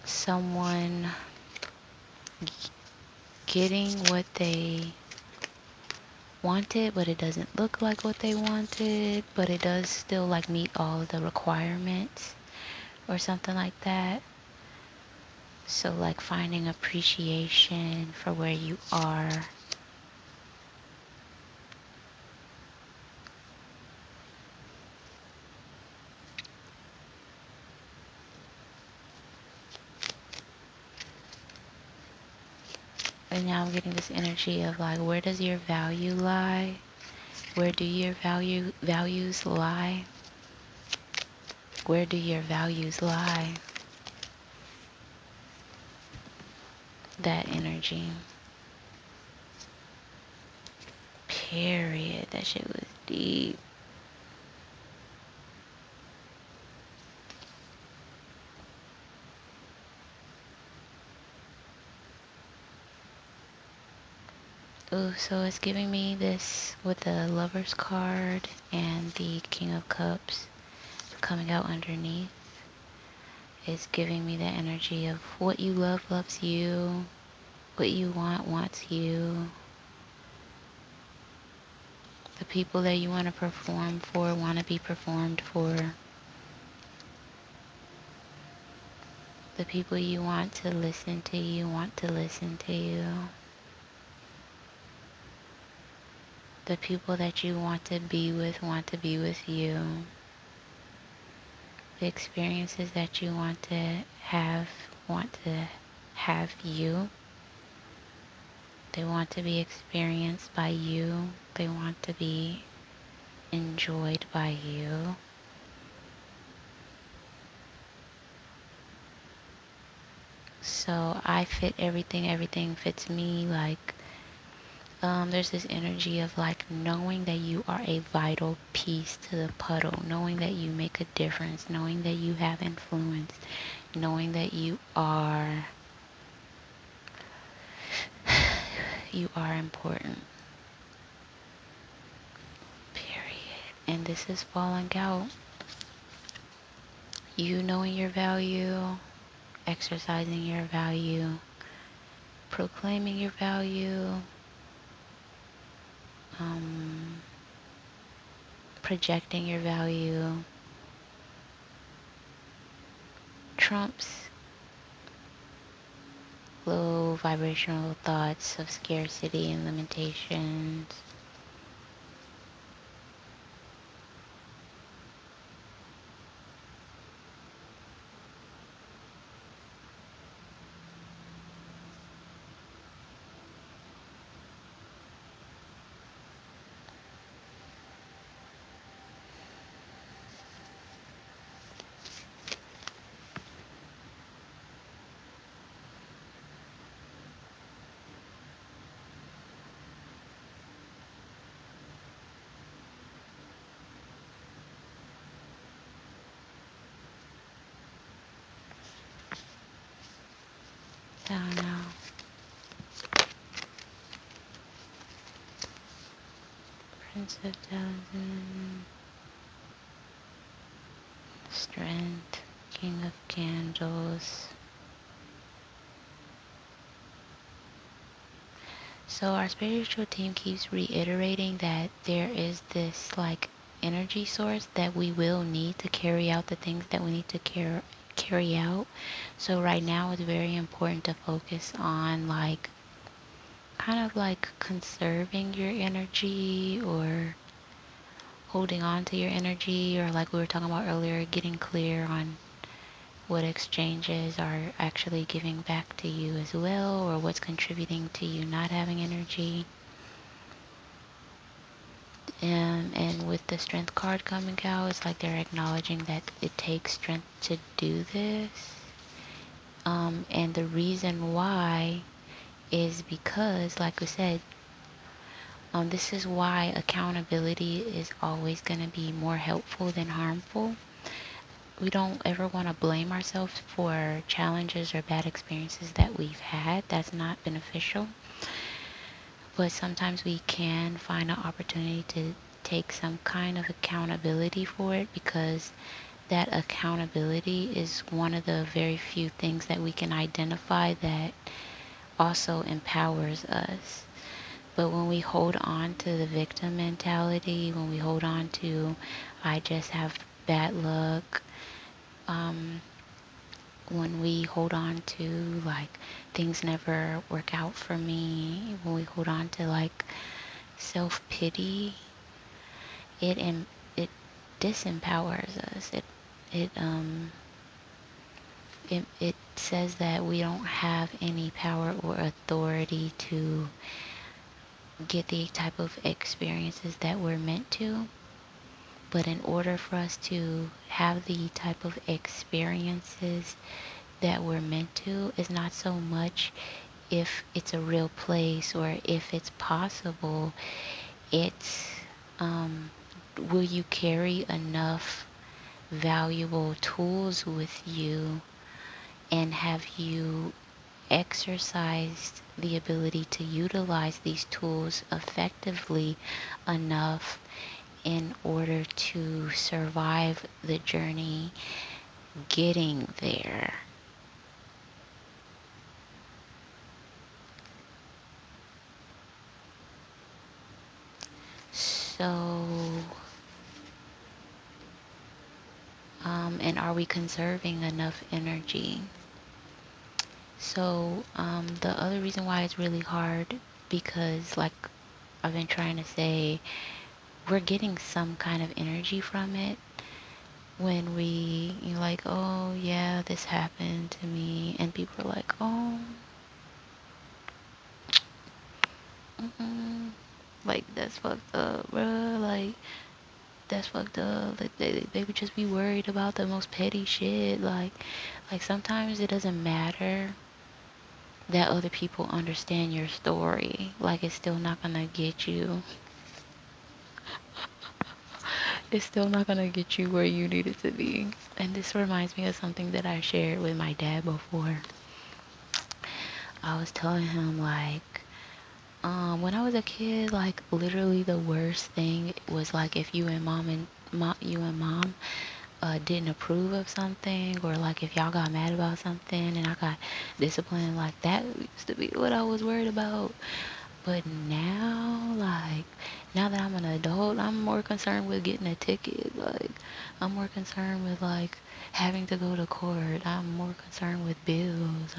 someone getting what they wanted, but it doesn't look like what they wanted, but it does still like meet all of the requirements or something like that. So like finding appreciation for where you are. And now I'm getting this energy of like, where does your value lie? Where do your values lie? Where do your values lie? That energy. Period. That shit was deep. Ooh, so it's giving me this with the Lover's card and the King of Cups coming out underneath. It's giving me the energy of what you love loves you, what you want wants you, the people that you want to perform for want to be performed for, the people you want to listen to you want to listen to you, the people that you want to be with you, the experiences that you want to have you. They want to be experienced by you. They want to be enjoyed by you. So I fit everything, everything fits me. Like, there's this energy of like knowing that you are a vital piece to the puddle, knowing that you make a difference, knowing that you have influence, knowing that you are important. Period. And this is falling out. You knowing your value, exercising your value, proclaiming your value, projecting your value, trumps low vibrational thoughts of scarcity and limitations. I don't know. Prince of Thousands, Strength, King of Candles. So our spiritual team keeps reiterating that there is this like energy source that we will need to carry out the things that we need to carry out. So right now it's very important to focus on like kind of like conserving your energy or holding on to your energy, or like we were talking about earlier, getting clear on what exchanges are actually giving back to you as well, or what's contributing to you not having energy. And with the strength card coming out, it's like they're acknowledging that it takes strength to do this. And the reason why is because, like we said, this is why accountability is always going to be more helpful than harmful. We don't ever want to blame ourselves for challenges or bad experiences that we've had. That's not beneficial. But sometimes we can find an opportunity to take some kind of accountability for it, because that accountability is one of the very few things that we can identify that also empowers us. But when we hold on to the victim mentality, when we hold on to, I just have bad luck, when we hold on to like things never work out for me, when we hold on to like self-pity, it disempowers us. It says that we don't have any power or authority to get the type of experiences that we're meant to. But in order for us to have the type of experiences that we're meant to, it's not so much if it's a real place or if it's possible. It's will you carry enough valuable tools with you, and have you exercised the ability to utilize these tools effectively enough in order to survive the journey getting there? So, and are we conserving enough energy? So, the other reason why it's really hard, because like I've been trying to say, we're getting some kind of energy from it when we, you're like, oh yeah, this happened to me, and people are like, oh, mm like that's fucked up, bruh. Like that's fucked up. Like they would just be worried about the most petty shit. Like sometimes it doesn't matter that other people understand your story. Like it's still not gonna get you. It's still not gonna get you where you need it to be. And this reminds me of something that I shared with my dad before. I was telling him like, when I was a kid, like literally the worst thing was like if you and mom didn't approve of something, or like if y'all got mad about something and I got disciplined, like that used to be what I was worried about. But now, like, now that I'm an adult, I'm more concerned with getting a ticket. Like, I'm more concerned with, like, having to go to court. I'm more concerned with bills.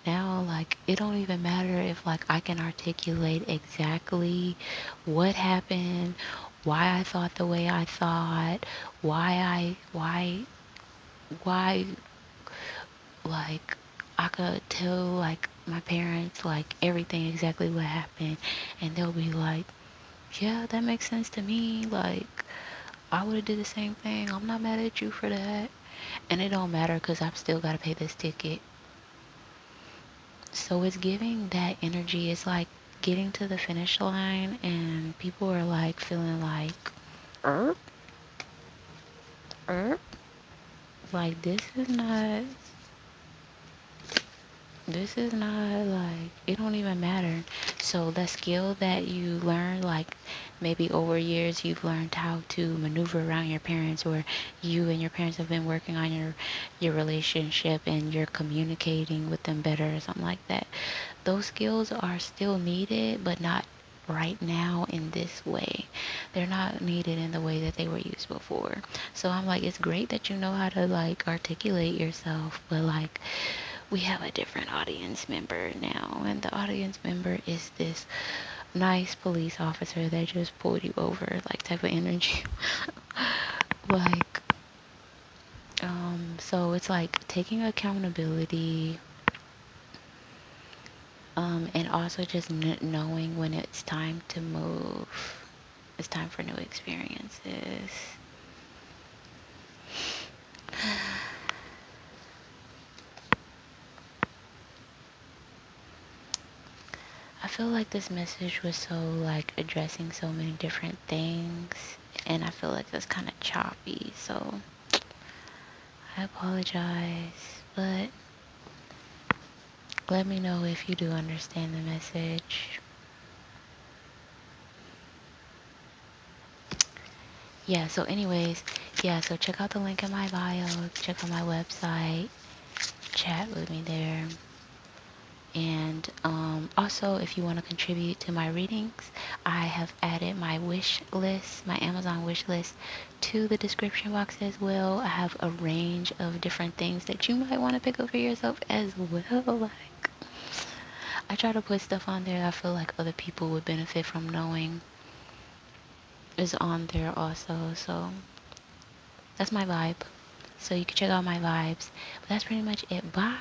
Now, like, it don't even matter if, like, I can articulate exactly what happened, why I thought the way I thought, why, like, I could tell, like, my parents, like, everything exactly what happened, and they'll be like, yeah, that makes sense to me. Like, I would have did the same thing. I'm not mad at you for that. And it don't matter because I've still got to pay this ticket. So it's giving that energy. It's like getting to the finish line and people are like feeling like, er, er, like this is not like, it don't even matter. So the skill that you learn, like maybe over years you've learned how to maneuver around your parents, or you and your parents have been working on your relationship and you're communicating with them better or something like that. Those skills are still needed, but not right now in this way. They're not needed in the way that they were used before. So I'm like, it's great that you know how to like articulate yourself, but like we have a different audience member now, and the audience member is this nice police officer that just pulled you over, like type of energy. Like, so it's like taking accountability, and also just knowing when it's time to move. It's time for new experiences. I feel like this message was so like addressing so many different things, and I feel like that's kind of choppy, so I apologize, but let me know if you do understand the message. Yeah, so anyways, yeah, so check out the link in my bio, check out my website, chat with me there. And also, if you want to contribute to my readings, I have added my wish list, my Amazon wish list, to the description box as well. I have a range of different things that you might want to pick up for yourself as well. Like, I try to put stuff on there I feel like other people would benefit from knowing is on there also. So that's my vibe. So you can check out my vibes. But that's pretty much it. Bye.